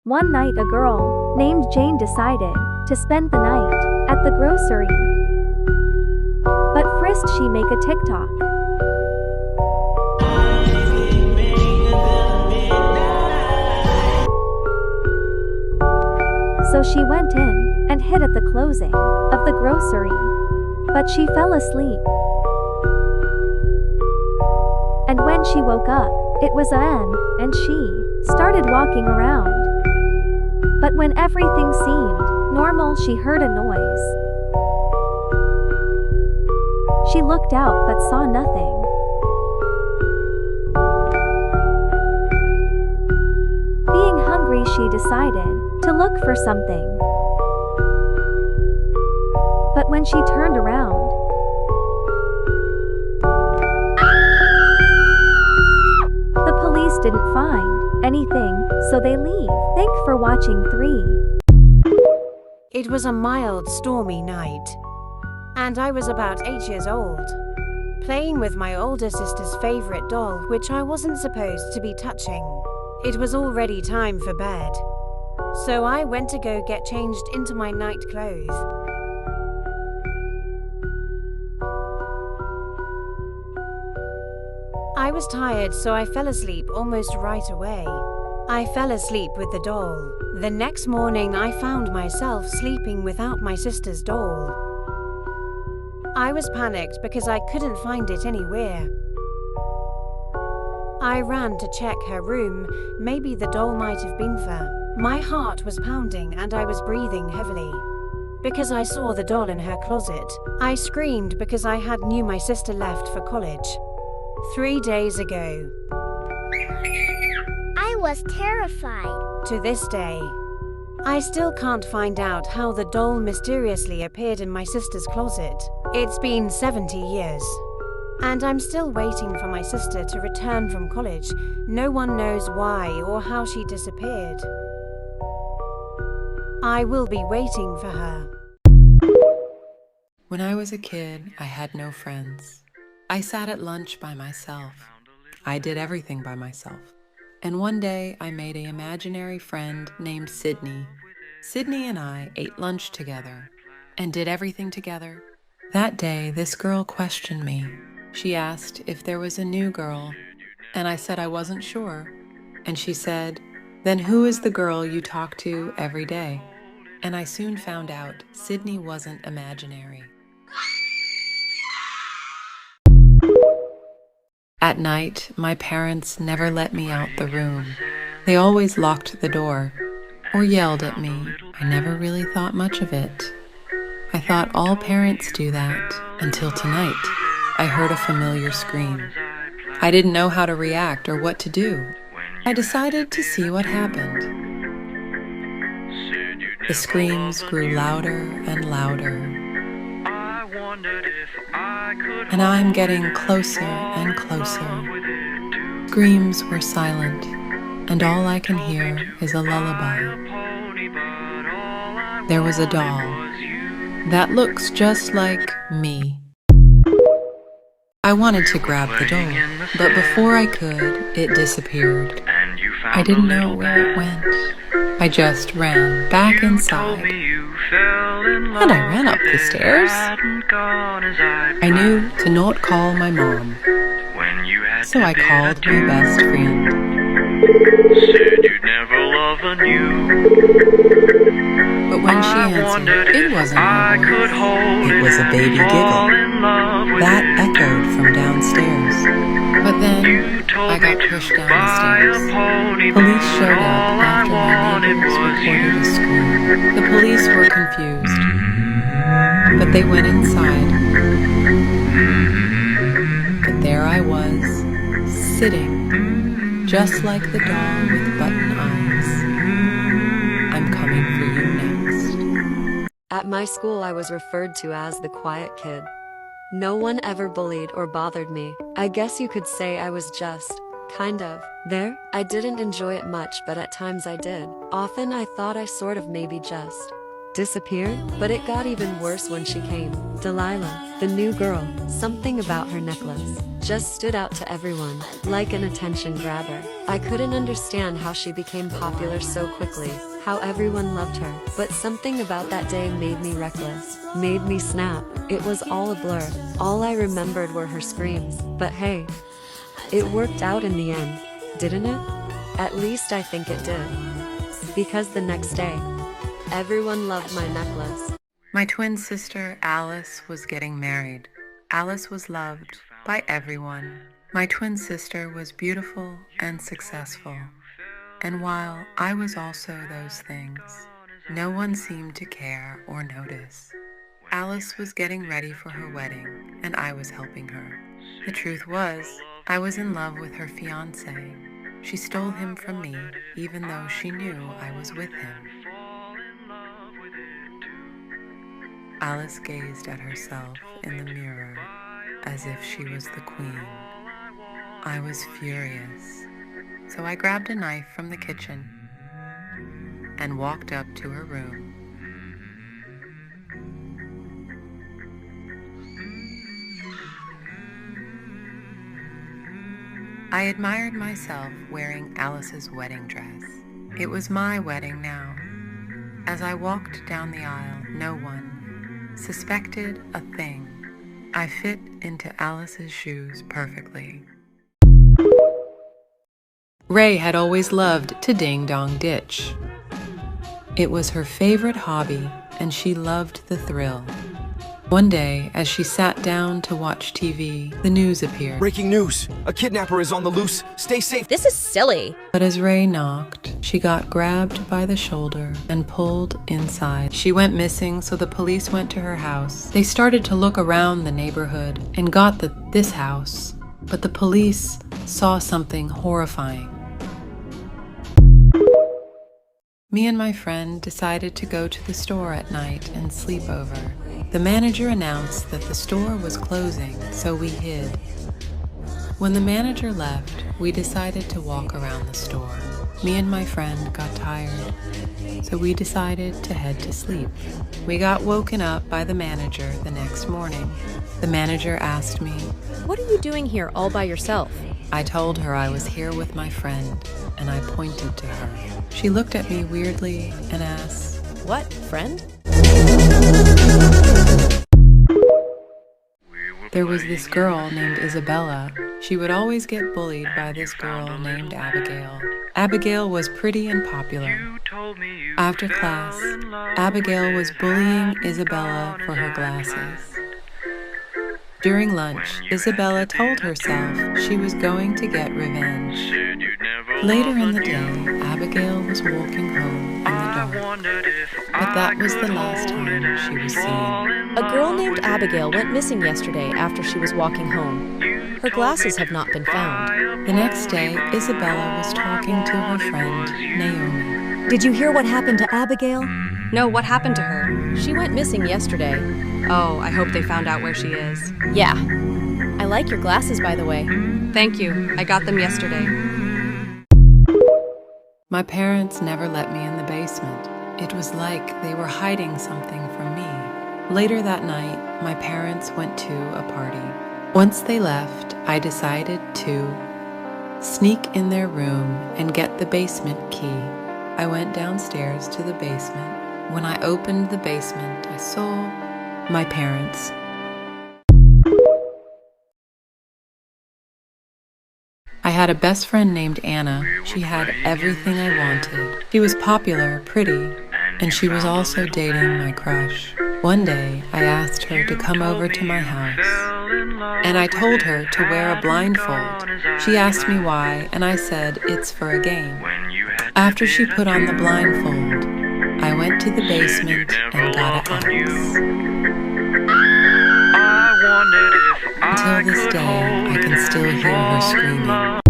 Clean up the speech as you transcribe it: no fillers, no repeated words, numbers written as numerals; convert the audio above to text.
One night a girl named Jane decided to spend the night at the grocery. But first she make a TikTok. So she went in and hid at the closing of the grocery. But she fell asleep. And when she woke up, it was AM, and she started walking around. But when everything seemed normal, she heard a noise. She looked out but saw nothing. Being hungry, she decided to look for something. But when she turned around, the police didn't find anything, so they leave. Thank for watching 3. It was a mild, stormy night, and I was about 8 years old, playing with my older sister's favorite doll, which I wasn't supposed to be touching. It was already time for bed, so I went to go get changed into my night clothes. I was tired, so I fell asleep almost right away. I fell asleep with the doll. The next morning, I found myself sleeping without my sister's doll. I was panicked because I couldn't find it anywhere. I ran to check her room. Maybe the doll might have been there. My heart was pounding and I was breathing heavily because I saw the doll in her closet. I screamed because I had knew my sister left for college 3 days ago. I was terrified. To this day, I still can't find out how the doll mysteriously appeared in my sister's closet. It's been 70 years, and I'm still waiting for my sister to return from college. No one knows why or how she disappeared. I will be waiting for her. When I was a kid, I had no friends. I sat at lunch by myself. I did everything by myself. And one day, I made an imaginary friend named Sydney. Sydney and I ate lunch together and did everything together. That day, this girl questioned me. She asked if there was a new girl, and I said I wasn't sure. And she said, "Then who is the girl you talk to every day?" And I soon found out Sydney wasn't imaginary. At night, my parents never let me out the room. They always locked the door or yelled at me. I never really thought much of it. I thought all parents do that until tonight. I heard a familiar scream. I didn't know how to react or what to do. I decided to see what happened. The screams grew louder and louder. And I'm getting closer and closer. Screams were silent, and all I can hear is a lullaby. There was a doll that looks just like me. I wanted to grab the doll, but before I could, it disappeared. I didn't know where it went. I just ran back inside. And I ran up the stairs. I knew to not call my mom, so I called my best friend. But when she answered, it wasn't my voice. It was a baby giggle that echoed from downstairs. But then I got pushed down the stairs. Police showed up after my neighbors reported a scream. The police were confused, but they went inside. But there I was, sitting, just like the doll with button eyes. I'm coming for you next. At my school, I was referred to as the quiet kid. No one ever bullied or bothered me. I guess you could say I was just, kind of, there. I didn't enjoy it much, but at times I did. Often I thought I sort of maybe just Disappeared? But it got even worse when she came. Delilah, the new girl, something about her necklace just stood out to everyone, like an attention grabber. I couldn't understand how she became popular so quickly, how everyone loved her, but something about that day made me reckless, made me snap. It was all a blur. All I remembered were her screams. But hey, it worked out in the end, didn't it? At least I think it did. Because the next day, everyone loved my necklace. My twin sister, Alice, was getting married. Alice was loved by everyone. My twin sister was beautiful and successful. And while I was also those things, no one seemed to care or notice. Alice was getting ready for her wedding, and I was helping her. The truth was, I was in love with her fiancé. She stole him from me, even though she knew I was with him. Alice gazed at herself in the mirror as if she was the queen. I was furious, so I grabbed a knife from the kitchen and walked up to her room. I admired myself wearing Alice's wedding dress. It was my wedding now. As I walked down the aisle, no one suspected a thing. I fit into Alice's shoes perfectly. Ray had always loved to ding-dong ditch. It was her favorite hobby, and she loved the thrill. One day, as she sat down to watch TV, the news appeared. Breaking news! A kidnapper is on the loose. Stay safe. This is silly. But as Ray knocked, she got grabbed by the shoulder and pulled inside. She went missing, so the police went to her house. They started to look around the neighborhood and got this house. But the police saw something horrifying. Me and my friend decided to go to the store at night and sleep over. The manager announced that the store was closing, so we hid. When the manager left, we decided to walk around the store. Me and my friend got tired, so we decided to head to sleep. We got woken up by the manager the next morning. The manager asked me, What are you doing here all by yourself? I told her I was here with my friend, and I pointed to her. She looked at me weirdly and asked, What, friend? There was this girl named Isabella. She would always get bullied by this girl named Abigail. Abigail was pretty and popular. After class, Abigail was bullying Isabella for her glasses. During lunch, Isabella told herself she was going to get revenge. Later in the day, Abigail was walking home in the dark. But that was the last time she was seen. A girl named Abigail went missing yesterday after she was walking home. Her glasses have not been found. The next day, Isabella was talking to her friend, Naomi. Did you hear what happened to Abigail? No, what happened to her? She went missing yesterday. Oh, I hope they found out where she is. Yeah. I like your glasses, by the way. Thank you. I got them yesterday. My parents never let me in the basement. It was like they were hiding something from me. Later that night, my parents went to a party. Once they left, I decided to sneak in their room and get the basement key. I went downstairs to the basement. When I opened the basement, I saw my parents. I had a best friend named Anna. She had everything I wanted. She was popular, pretty, and she was also dating my crush. One day, I asked her to come over to my house, and I told her to wear a blindfold. She asked me why, and I said it's for a game. After she put on the blindfold, I went to the basement and got an axe. Until this day, I can still hear her screaming.